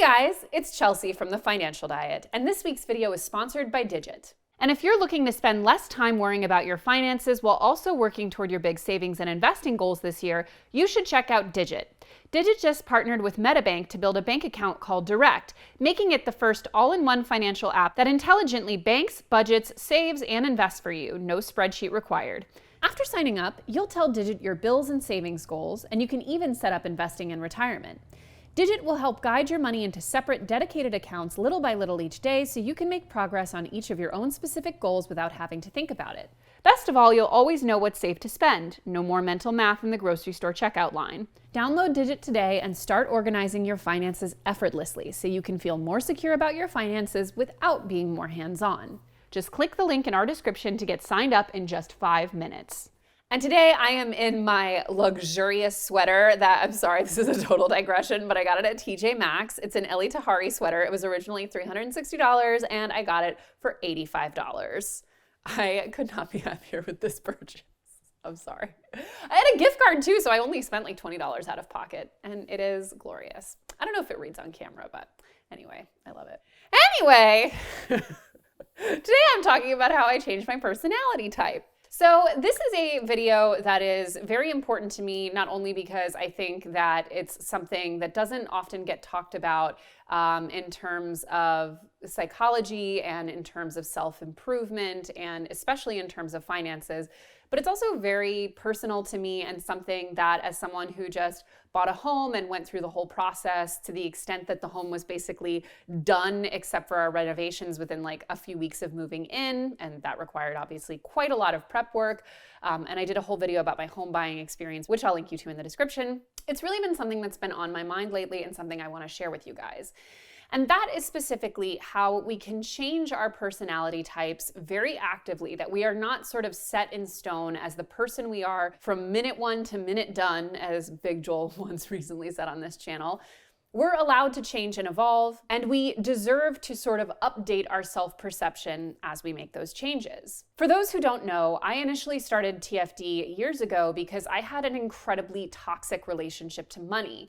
Hey guys, it's Chelsea from The Financial Diet, and this week's video is sponsored by Digit. And if you're looking to spend less time worrying about your finances while also working toward your big savings and investing goals this year, you should check out Digit. Digit just partnered with MetaBank to build a bank account called Direct, making it the first all-in-one financial app that intelligently banks, budgets, saves, and invests for you, no spreadsheet required. After signing up, you'll tell Digit your bills and savings goals, and you can even set up investing in retirement. Digit will help guide your money into separate, dedicated accounts little by little each day so you can make progress on each of your own specific goals without having to think about it. Best of all, you'll always know what's safe to spend. No more mental math in the grocery store checkout line. Download Digit today and start organizing your finances effortlessly so you can feel more secure about your finances without being more hands-on. Just click the link in our description to get signed up in just 5 minutes. And today I am in my luxurious sweater that, I'm sorry, this is a total digression, but I got it at TJ Maxx. It's an Elie Tahari sweater. It was originally $360 and I got it for $85. I could not be happier with this purchase. I'm sorry. I had a gift card too, so I only spent like $20 out of pocket, and it is glorious. I don't know if it reads on camera, but anyway, I love it. Anyway, today I'm talking about how I changed my personality type. So this is a video that is very important to me, not only because I think that it's something that doesn't often get talked about in terms of psychology and in terms of self-improvement and especially in terms of finances, but it's also very personal to me and something that, as someone who just bought a home and went through the whole process to the extent that the home was basically done except for our renovations within like a few weeks of moving in, and that required obviously quite a lot of prep work. And I did a whole video about my home buying experience, which I'll link you to in the description. It's really been something that's been on my mind lately and something I want to share with you guys. And that is specifically how we can change our personality types very actively, that we are not sort of set in stone as the person we are from minute one to minute done, as Big Joel once recently said on this channel. We're allowed to change and evolve, and we deserve to sort of update our self-perception as we make those changes. For those who don't know, I initially started TFD years ago because I had an incredibly toxic relationship to money.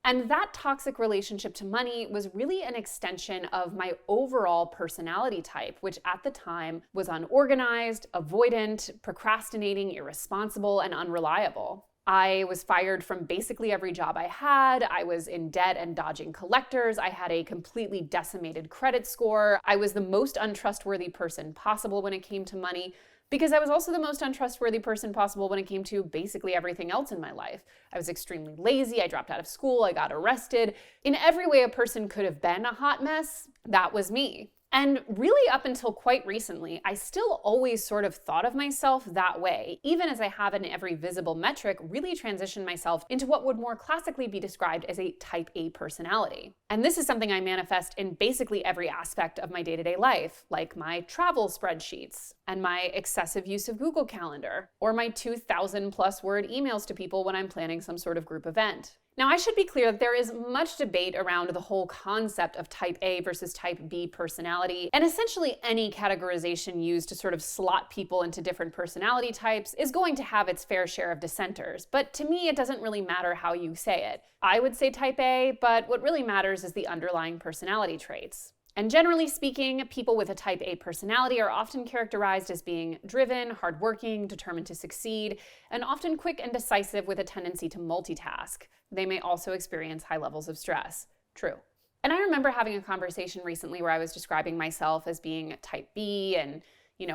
And that toxic relationship to money was really an extension of my overall personality type, which at the time was unorganized, avoidant, procrastinating, irresponsible, and unreliable. I was fired from basically every job I had. I was in debt and dodging collectors. I had a completely decimated credit score. I was the most untrustworthy person possible when it came to money, because I was also the most untrustworthy person possible when it came to basically everything else in my life. I was extremely lazy, I dropped out of school, I got arrested. In every way a person could have been a hot mess, that was me. And really up until quite recently, I still always sort of thought of myself that way, even as I have in every visible metric really transitioned myself into what would more classically be described as a type A personality. And this is something I manifest in basically every aspect of my day-to-day life, like my travel spreadsheets and my excessive use of Google Calendar, or my 2,000 plus word emails to people when I'm planning some sort of group event. Now, I should be clear that there is much debate around the whole concept of type A versus type B personality, and essentially any categorization used to sort of slot people into different personality types is going to have its fair share of dissenters. But to me, it doesn't really matter how you say it. I would say type A, but what really matters is the underlying personality traits. And generally speaking, people with a type A personality are often characterized as being driven, hardworking, determined to succeed, and often quick and decisive with a tendency to multitask. They may also experience high levels of stress. True. And I remember having a conversation recently where I was describing myself as being type B and,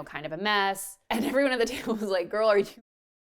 kind of a mess. And everyone at the table was like, girl, are you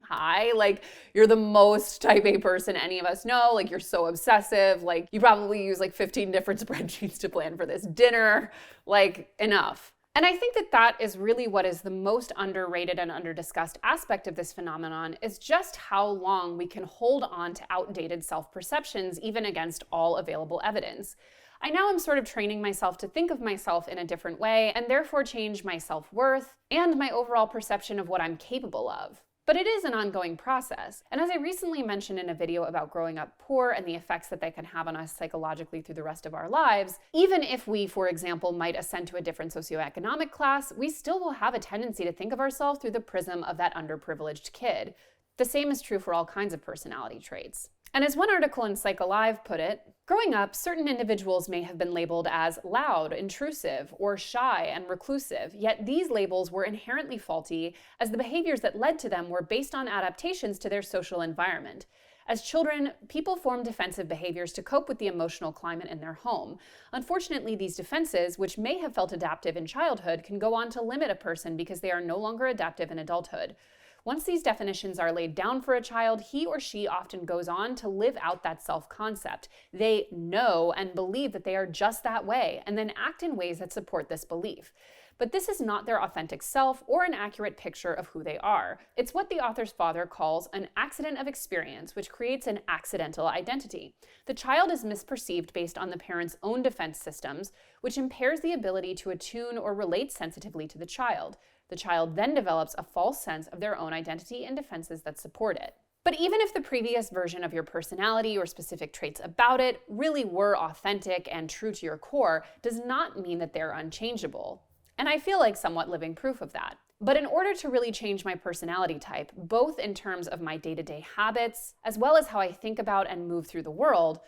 high? Like, you're the most type A person any of us know. Like, you're so obsessive. Like, you probably use like 15 different spreadsheets to plan for this dinner. Like, enough. And I think that that is really what is the most underrated and underdiscussed aspect of this phenomenon, is just how long we can hold on to outdated self-perceptions even against all available evidence. I now am sort of training myself to think of myself in a different way and therefore change my self-worth and my overall perception of what I'm capable of. But it is an ongoing process. And as I recently mentioned in a video about growing up poor and the effects that they can have on us psychologically through the rest of our lives, even if we, for example, might ascend to a different socioeconomic class, we still will have a tendency to think of ourselves through the prism of that underprivileged kid. The same is true for all kinds of personality traits. And as one article in PsychAlive put it, growing up, certain individuals may have been labeled as loud, intrusive, or shy and reclusive, yet these labels were inherently faulty as the behaviors that led to them were based on adaptations to their social environment. As children, people form defensive behaviors to cope with the emotional climate in their home. Unfortunately, these defenses, which may have felt adaptive in childhood, can go on to limit a person because they are no longer adaptive in adulthood. Once these definitions are laid down for a child, he or she often goes on to live out that self-concept. They know and believe that they are just that way, and then act in ways that support this belief. But this is not their authentic self or an accurate picture of who they are. It's what the author's father calls an accident of experience, which creates an accidental identity. The child is misperceived based on the parent's own defense systems, which impairs the ability to attune or relate sensitively to the child. The child then develops a false sense of their own identity and defenses that support it. But even if the previous version of your personality or specific traits about it really were authentic and true to your core, does not mean that they're unchangeable. And I feel like somewhat living proof of that. But in order to really change my personality type, both in terms of my day-to-day habits, as well as how I think about and move through the world,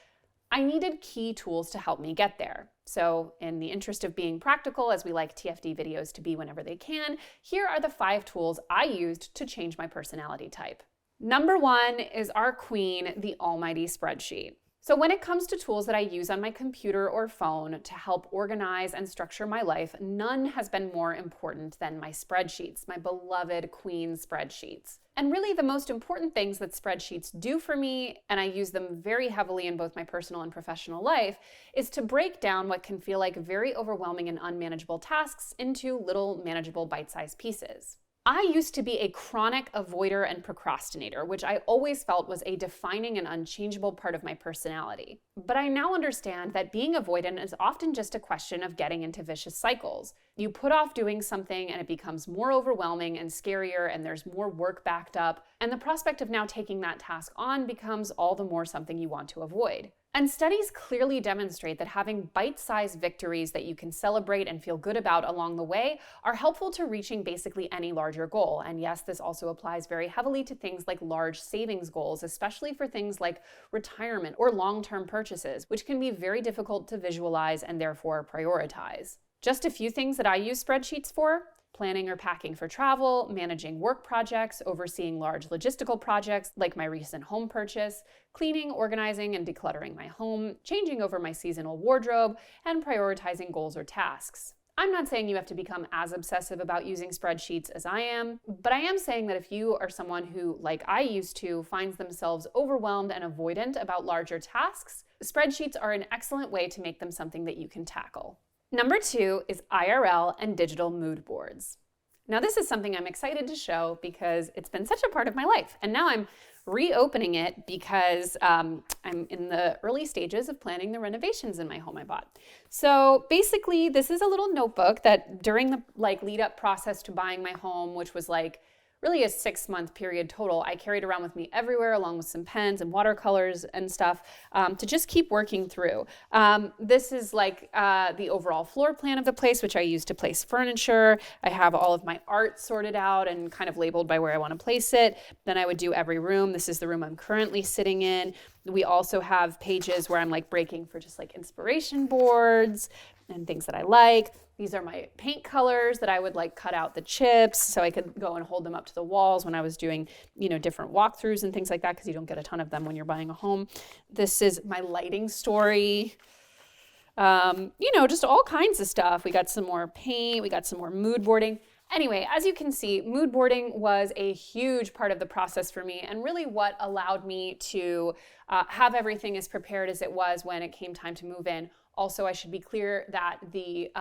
I needed key tools to help me get there. So in the interest of being practical, as we like TFD videos to be whenever they can, here are the 5 tools I used to change my personality type. Number 1 is our queen, the almighty spreadsheet. So when it comes to tools that I use on my computer or phone to help organize and structure my life, none has been more important than my spreadsheets, my beloved queen spreadsheets. And really the most important things that spreadsheets do for me, and I use them very heavily in both my personal and professional life, is to break down what can feel like very overwhelming and unmanageable tasks into little manageable bite-sized pieces. I used to be a chronic avoider and procrastinator, which I always felt was a defining and unchangeable part of my personality. But I now understand that being avoidant is often just a question of getting into vicious cycles. You put off doing something and it becomes more overwhelming and scarier, and there's more work backed up, and the prospect of now taking that task on becomes all the more something you want to avoid. And studies clearly demonstrate that having bite-sized victories that you can celebrate and feel good about along the way are helpful to reaching basically any larger goal. And yes, this also applies very heavily to things like large savings goals, especially for things like retirement or long-term purchases, which can be very difficult to visualize and therefore prioritize. Just a few things that I use spreadsheets for: planning or packing for travel, managing work projects, overseeing large logistical projects like my recent home purchase, cleaning, organizing, and decluttering my home, changing over my seasonal wardrobe, and prioritizing goals or tasks. I'm not saying you have to become as obsessive about using spreadsheets as I am, but I am saying that if you are someone who, like I used to, finds themselves overwhelmed and avoidant about larger tasks, spreadsheets are an excellent way to make them something that you can tackle. Number 2 is IRL and digital mood boards. Now this is something I'm excited to show because it's been such a part of my life, and now I'm reopening it because I'm in the early stages of planning the renovations in my home I bought. So basically this is a little notebook that during the lead up process to buying my home, which was really a 6-month period total, I carried around with me everywhere, along with some pens and watercolors and stuff, to just keep working through. This is the overall floor plan of the place, which I use to place furniture. I have all of my art sorted out and kind of labeled by where I want to place it. Then I would do every room. This is the room I'm currently sitting in. We also have pages where I'm breaking for just inspiration boards and things that I like. These are my paint colors that I would cut out the chips so I could go and hold them up to the walls when I was doing, different walkthroughs and things like that, because you don't get a ton of them when you're buying a home. This is my lighting story. Just all kinds of stuff. We got some more paint, we got some more mood boarding. Anyway, as you can see, mood boarding was a huge part of the process for me, and really what allowed me to have everything as prepared as it was when it came time to move in. Also, I should be clear that the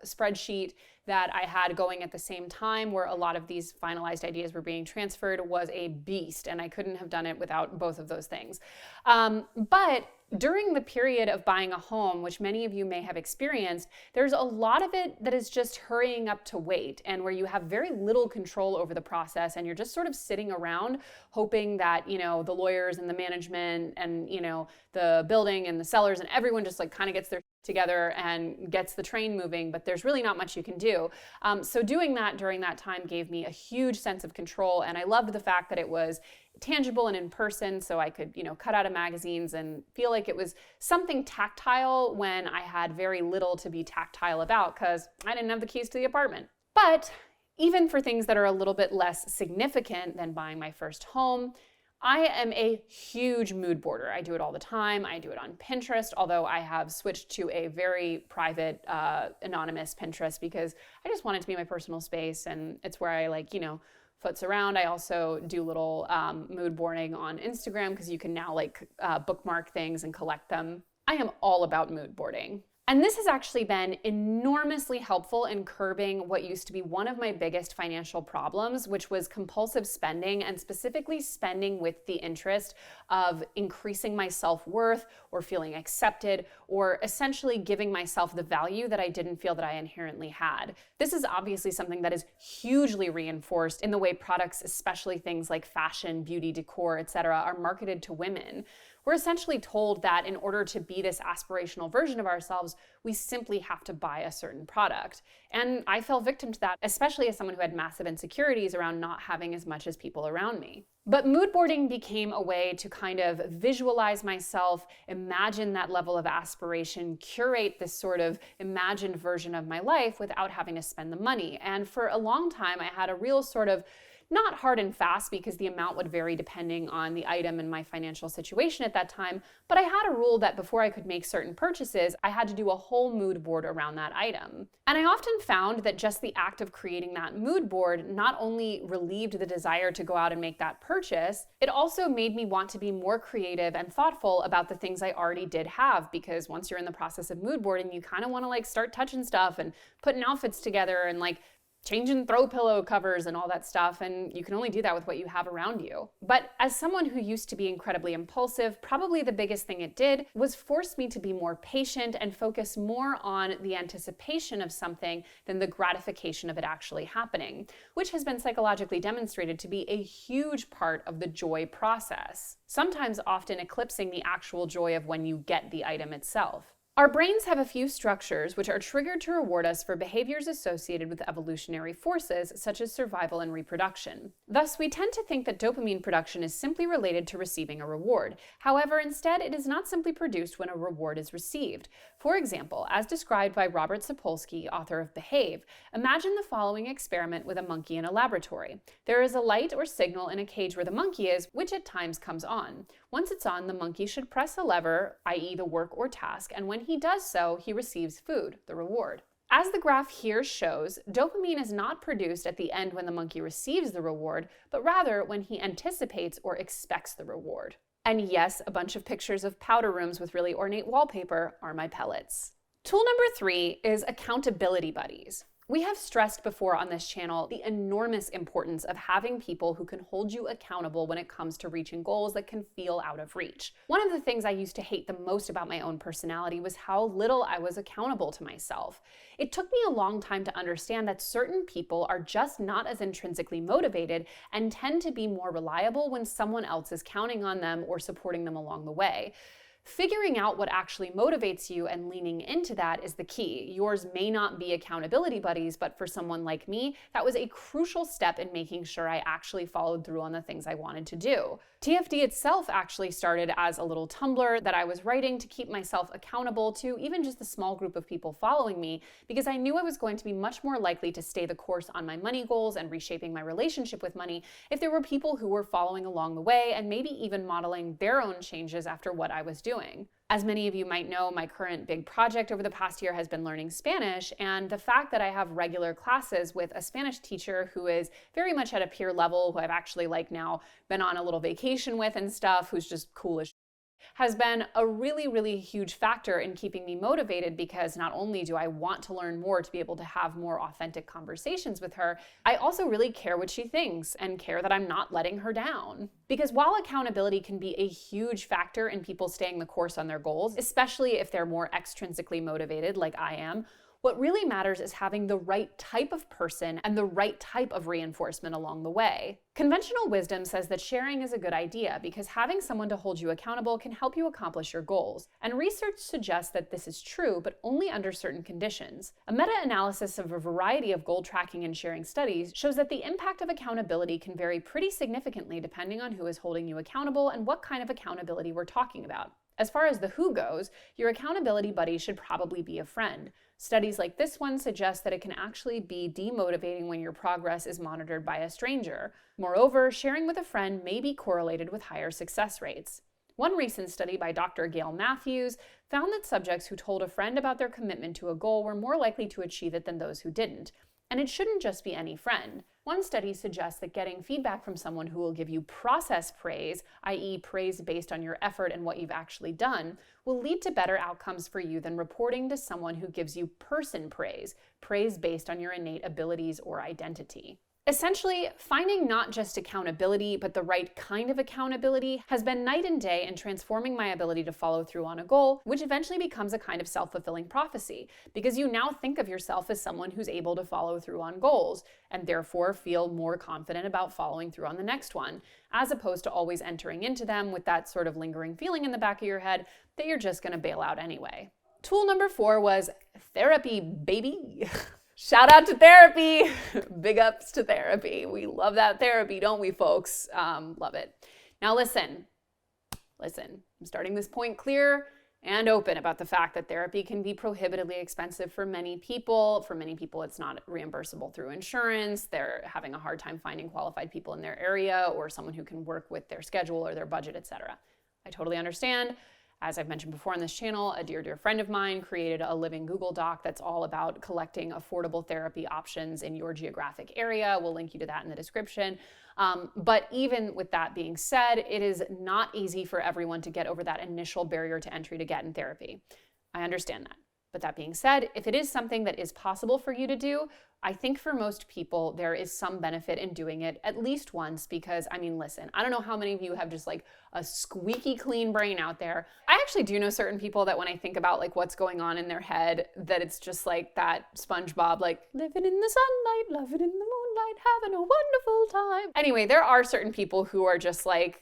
spreadsheet that I had going at the same time where a lot of these finalized ideas were being transferred was a beast, and I couldn't have done it without both of those things. But during the period of buying a home, which many of you may have experienced, there's a lot of it that is just hurrying up to wait, and where you have very little control over the process, and you're just sort of sitting around hoping that, the lawyers and the management and, the building and the sellers and everyone just kind of gets their together and gets the train moving, but there's really not much you can do. So doing that during that time gave me a huge sense of control, and I loved the fact that it was tangible and in person, so I could, cut out of magazines and feel like it was something tactile when I had very little to be tactile about because I didn't have the keys to the apartment. But even for things that are a little bit less significant than buying my first home, I am a huge mood boarder. I do it all the time. I do it on Pinterest, although I have switched to a very private, anonymous Pinterest because I just want it to be my personal space, and it's where I foots around. I also do little mood boarding on Instagram because you can now bookmark things and collect them. I am all about mood boarding. And this has actually been enormously helpful in curbing what used to be one of my biggest financial problems, which was compulsive spending, and specifically spending with the interest of increasing my self-worth or feeling accepted, or essentially giving myself the value that I didn't feel that I inherently had. This is obviously something that is hugely reinforced in the way products, especially things like fashion, beauty, decor, etc., are marketed to women. We're essentially told that in order to be this aspirational version of ourselves, we simply have to buy a certain product. And I fell victim to that, especially as someone who had massive insecurities around not having as much as people around me. But mood boarding became a way to kind of visualize myself, imagine that level of aspiration, curate this sort of imagined version of my life without having to spend the money. And for a long time, I had a real sort of not hard and fast because the amount would vary depending on the item and my financial situation at that time, but I had a rule that before I could make certain purchases, I had to do a whole mood board around that item. And I often found that just the act of creating that mood board not only relieved the desire to go out and make that purchase, it also made me want to be more creative and thoughtful about the things I already did have, because once you're in the process of mood boarding, you kind of want to start touching stuff and putting outfits together and changing throw pillow covers and all that stuff, and you can only do that with what you have around you. But as someone who used to be incredibly impulsive, probably the biggest thing it did was force me to be more patient and focus more on the anticipation of something than the gratification of it actually happening, which has been psychologically demonstrated to be a huge part of the joy process, sometimes often eclipsing the actual joy of when you get the item itself. Our brains have a few structures which are triggered to reward us for behaviors associated with evolutionary forces such as survival and reproduction. Thus, we tend to think that dopamine production is simply related to receiving a reward. However, instead, it is not simply produced when a reward is received. For example, as described by Robert Sapolsky, author of Behave, imagine the following experiment with a monkey in a laboratory. There is a light or signal in a cage where the monkey is, which at times comes on. Once it's on, the monkey should press a lever, i.e. the work or task, and when he does so, he receives food, the reward. As the graph here shows, dopamine is not produced at the end when the monkey receives the reward, but rather when he anticipates or expects the reward. And yes, a bunch of pictures of powder rooms with really ornate wallpaper are my pellets. Tool number 3 is accountability buddies. We have stressed before on this channel the enormous importance of having people who can hold you accountable when it comes to reaching goals that can feel out of reach. One of the things I used to hate the most about my own personality was how little I was accountable to myself. It took me a long time to understand that certain people are just not as intrinsically motivated and tend to be more reliable when someone else is counting on them or supporting them along the way. Figuring out what actually motivates you and leaning into that is the key. Yours may not be accountability buddies, but for someone like me, that was a crucial step in making sure I actually followed through on the things I wanted to do. TFD itself actually started as a little Tumblr that I was writing to keep myself accountable to even just a small group of people following me, because I knew I was going to be much more likely to stay the course on my money goals and reshaping my relationship with money if there were people who were following along the way and maybe even modeling their own changes after what I was doing. As many of you might know, my current big project over the past year has been learning Spanish, and the fact that I have regular classes with a Spanish teacher who is very much at a peer level, who I've actually now been on a little vacation with and stuff, who's just cool as has been a really, really huge factor in keeping me motivated, because not only do I want to learn more to be able to have more authentic conversations with her, I also really care what she thinks and care that I'm not letting her down. Because while accountability can be a huge factor in people staying the course on their goals, especially if they're more extrinsically motivated like I am, What really matters is having the right type of person and the right type of reinforcement along the way. Conventional wisdom says that sharing is a good idea because having someone to hold you accountable can help you accomplish your goals. And research suggests that this is true, but only under certain conditions. A meta-analysis of a variety of goal tracking and sharing studies shows that the impact of accountability can vary pretty significantly depending on who is holding you accountable and what kind of accountability we're talking about. As far as the who goes, your accountability buddy should probably be a friend. Studies like this one suggest that it can actually be demotivating when your progress is monitored by a stranger. Moreover, sharing with a friend may be correlated with higher success rates. One recent study by Dr. Gail Matthews found that subjects who told a friend about their commitment to a goal were more likely to achieve it than those who didn't. And it shouldn't just be any friend. One study suggests that getting feedback from someone who will give you process praise, i.e. praise based on your effort and what you've actually done, will lead to better outcomes for you than reporting to someone who gives you person praise, praise based on your innate abilities or identity. Essentially, finding not just accountability, but the right kind of accountability has been night and day in transforming my ability to follow through on a goal, which eventually becomes a kind of self-fulfilling prophecy, because you now think of yourself as someone who's able to follow through on goals, and therefore feel more confident about following through on the next one, as opposed to always entering into them with that sort of lingering feeling in the back of your head that you're just going to bail out anyway. Tool number 4 was therapy, baby. Shout out to therapy. Big ups to therapy. We love that therapy, don't we, folks? Love it. Now listen. I'm starting this point clear and open about the fact that therapy can be prohibitively expensive for many people. For many people, it's not reimbursable through insurance. They're having a hard time finding qualified people in their area or someone who can work with their schedule or their budget, etc. I totally understand. As I've mentioned before on this channel, a dear friend of mine created a living Google Doc that's all about collecting affordable therapy options in your geographic area. We'll link you to that in the description. But even with that being said, it is not easy for everyone to get over that initial barrier to entry to get in therapy. I understand that. But that being said, if it is something that is possible for you to do, I think for most people, there is some benefit in doing it at least once because, I mean, listen, I don't know how many of you have just like a squeaky clean brain out there. I actually do know certain people that when I think about like what's going on in their head, that it's just like that SpongeBob, like living in the sunlight, loving in the moonlight, having a wonderful time. Anyway, there are certain people who are just like,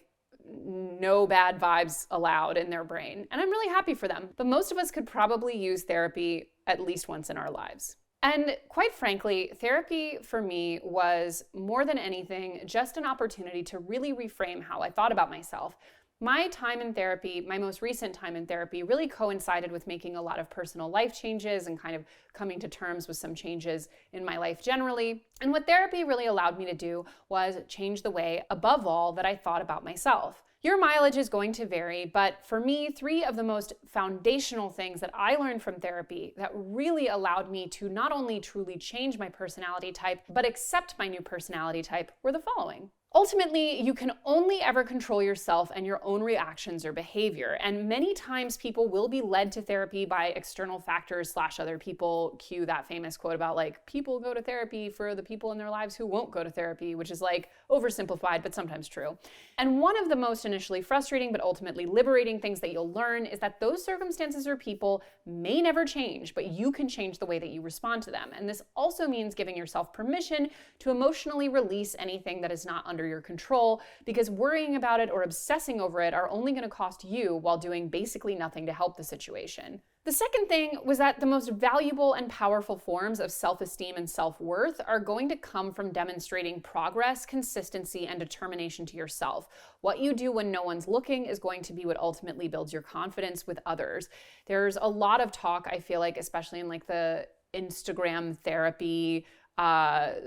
no bad vibes allowed in their brain. And I'm really happy for them. But most of us could probably use therapy at least once in our lives. And quite frankly, therapy for me was more than anything just an opportunity to really reframe how I thought about myself. My time in therapy, my most recent time in therapy, really coincided with making a lot of personal life changes and kind of coming to terms with some changes in my life generally. And what therapy really allowed me to do was change the way, above all, that I thought about myself. Your mileage is going to vary, but for me, 3 of the most foundational things that I learned from therapy that really allowed me to not only truly change my personality type, but accept my new personality type were the following. Ultimately, you can only ever control yourself and your own reactions or behavior. And many times people will be led to therapy by external factors / other people. Cue that famous quote about like, people go to therapy for the people in their lives who won't go to therapy, which is like oversimplified, but sometimes true. And one of the most initially frustrating, but ultimately liberating things that you'll learn is that those circumstances or people may never change, but you can change the way that you respond to them. And this also means giving yourself permission to emotionally release anything that is not under your control, because worrying about it or obsessing over it are only going to cost you while doing basically nothing to help the situation. The second thing was that the most valuable and powerful forms of self-esteem and self-worth are going to come from demonstrating progress, consistency, and determination to yourself. What you do when no one's looking is going to be what ultimately builds your confidence with others. There's a lot of talk, I feel like, especially in like the Instagram therapy,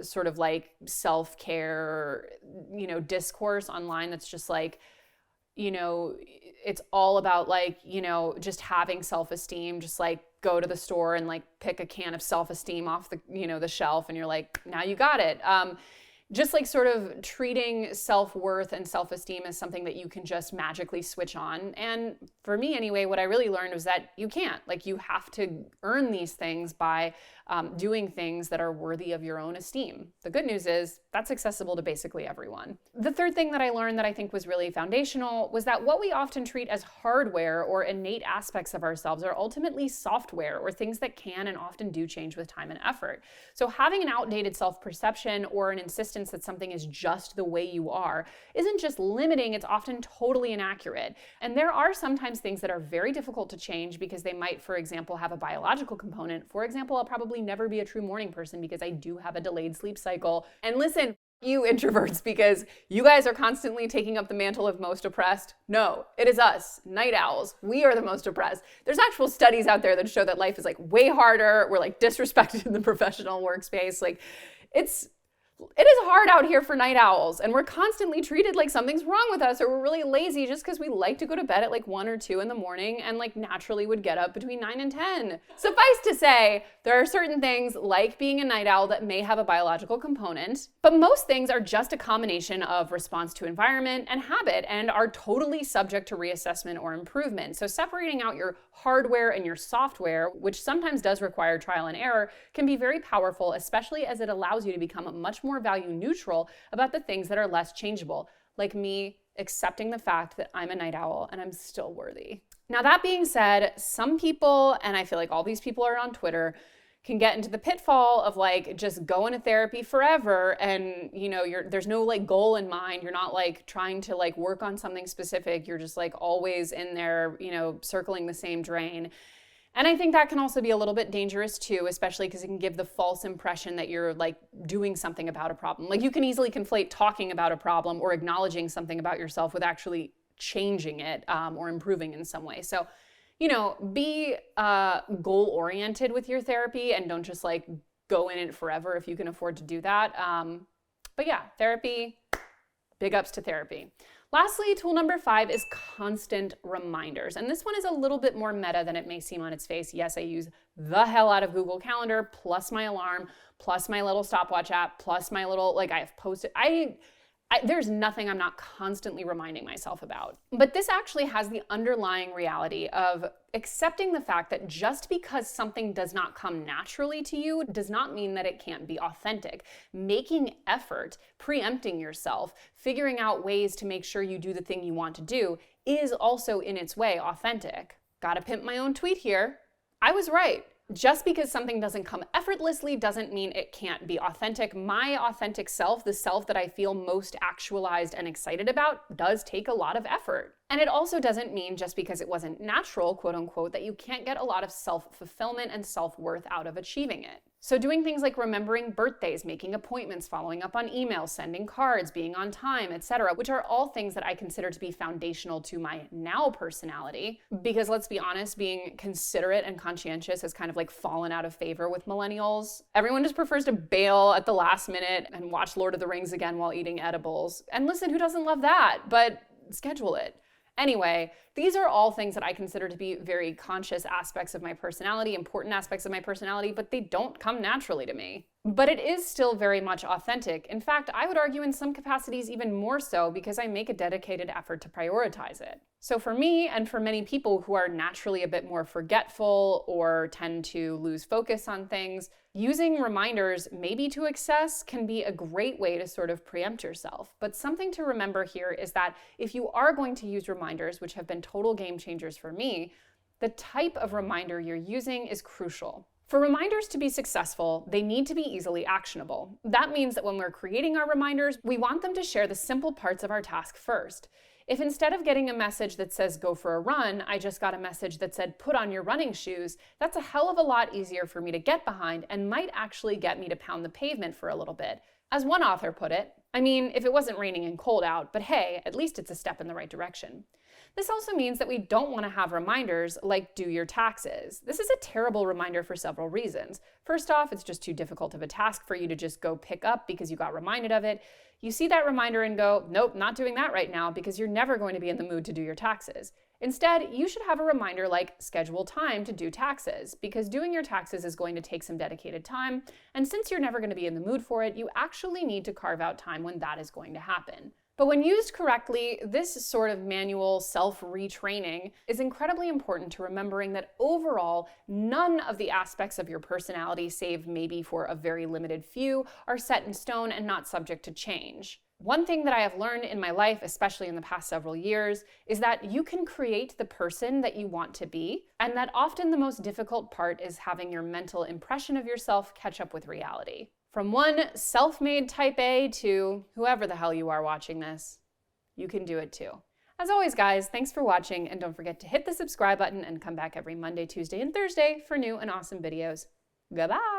sort of like self-care, discourse online that's just like, it's all about like, just having self-esteem, just like go to the store and like pick a can of self-esteem off the, the shelf and you're like, now you got it. Just like sort of treating self-worth and self-esteem as something that you can just magically switch on. And for me anyway, what I really learned was that you can't. Like you have to earn these things by doing things that are worthy of your own esteem. The good news is that's accessible to basically everyone. The third thing that I learned that I think was really foundational was that what we often treat as hardware or innate aspects of ourselves are ultimately software, or things that can and often do change with time and effort. So having an outdated self-perception or an insistence that something is just the way you are isn't just limiting, it's often totally inaccurate. And there are sometimes things that are very difficult to change because they might, for example, have a biological component. For example, I'll probably never be a true morning person because I do have a delayed sleep cycle. And listen, you introverts, because you guys are constantly taking up the mantle of most oppressed. No, it is us, night owls. We are the most oppressed. There's actual studies out there that show that life is like way harder. We're like disrespected in the professional workspace. Like it is hard out here for night owls, and we're constantly treated like something's wrong with us, or we're really lazy just because we like to go to bed at like 1 or 2 in the morning and like naturally would get up between 9 and 10. Suffice to say, there are certain things like being a night owl that may have a biological component, but most things are just a combination of response to environment and habit and are totally subject to reassessment or improvement. So separating out your hardware and your software, which sometimes does require trial and error, can be very powerful, especially as it allows you to become much more value neutral about the things that are less changeable, like me accepting the fact that I'm a night owl and I'm still worthy. Now, that being said, some people, and I feel like all these people are on Twitter, can get into the pitfall of like just going to therapy forever, and there's no like goal in mind. You're not like trying to like work on something specific. You're just like always in there, circling the same drain. And I think that can also be a little bit dangerous too, especially because it can give the false impression that you're like doing something about a problem. Like you can easily conflate talking about a problem or acknowledging something about yourself with actually changing it or improving in some way. So, be goal-oriented with your therapy and don't just like go in it forever if you can afford to do that. But yeah, therapy, big ups to therapy. Lastly, tool number 5 is constant reminders. And this one is a little bit more meta than it may seem on its face. Yes, I use the hell out of Google Calendar, plus my alarm, plus my little stopwatch app, plus my little, I have Post-it. There's nothing I'm not constantly reminding myself about. But this actually has the underlying reality of accepting the fact that just because something does not come naturally to you does not mean that it can't be authentic. Making effort, preempting yourself, figuring out ways to make sure you do the thing you want to do is also in its way authentic. Gotta pimp my own tweet here. I was right. Just because something doesn't come effortlessly doesn't mean it can't be authentic. My authentic self, the self that I feel most actualized and excited about, does take a lot of effort. And it also doesn't mean just because it wasn't natural, quote unquote, that you can't get a lot of self-fulfillment and self-worth out of achieving it. So doing things like remembering birthdays, making appointments, following up on emails, sending cards, being on time, etc., which are all things that I consider to be foundational to my now personality. Because let's be honest, being considerate and conscientious has kind of like fallen out of favor with millennials. Everyone just prefers to bail at the last minute and watch Lord of the Rings again while eating edibles. And listen, who doesn't love that? But schedule it. Anyway, these are all things that I consider to be very conscious aspects of my personality, important aspects of my personality, but they don't come naturally to me. But it is still very much authentic. In fact, I would argue in some capacities even more so because I make a dedicated effort to prioritize it. So for me, and for many people who are naturally a bit more forgetful or tend to lose focus on things, using reminders maybe to excess can be a great way to sort of preempt yourself. But something to remember here is that if you are going to use reminders, which have been total game changers for me, the type of reminder you're using is crucial. For reminders to be successful, they need to be easily actionable. That means that when we're creating our reminders, we want them to share the simple parts of our task first. If instead of getting a message that says go for a run, I just got a message that said put on your running shoes, that's a hell of a lot easier for me to get behind and might actually get me to pound the pavement for a little bit. As one author put it, I mean, if it wasn't raining and cold out, but hey, at least it's a step in the right direction. This also means that we don't want to have reminders like do your taxes. This is a terrible reminder for several reasons. First off, it's just too difficult of a task for you to just go pick up because you got reminded of it. You see that reminder and go, nope, not doing that right now because you're never going to be in the mood to do your taxes. Instead, you should have a reminder like schedule time to do taxes, because doing your taxes is going to take some dedicated time, and since you're never going to be in the mood for it, you actually need to carve out time when that is going to happen. But when used correctly, this sort of manual self-retraining is incredibly important to remembering that overall, none of the aspects of your personality, save maybe for a very limited few, are set in stone and not subject to change. One thing that I have learned in my life, especially in the past several years, is that you can create the person that you want to be, and that often the most difficult part is having your mental impression of yourself catch up with reality. From one self-made type A to whoever the hell you are watching this, you can do it too. As always, guys, thanks for watching, and don't forget to hit the subscribe button and come back every Monday, Tuesday, and Thursday for new and awesome videos. Goodbye!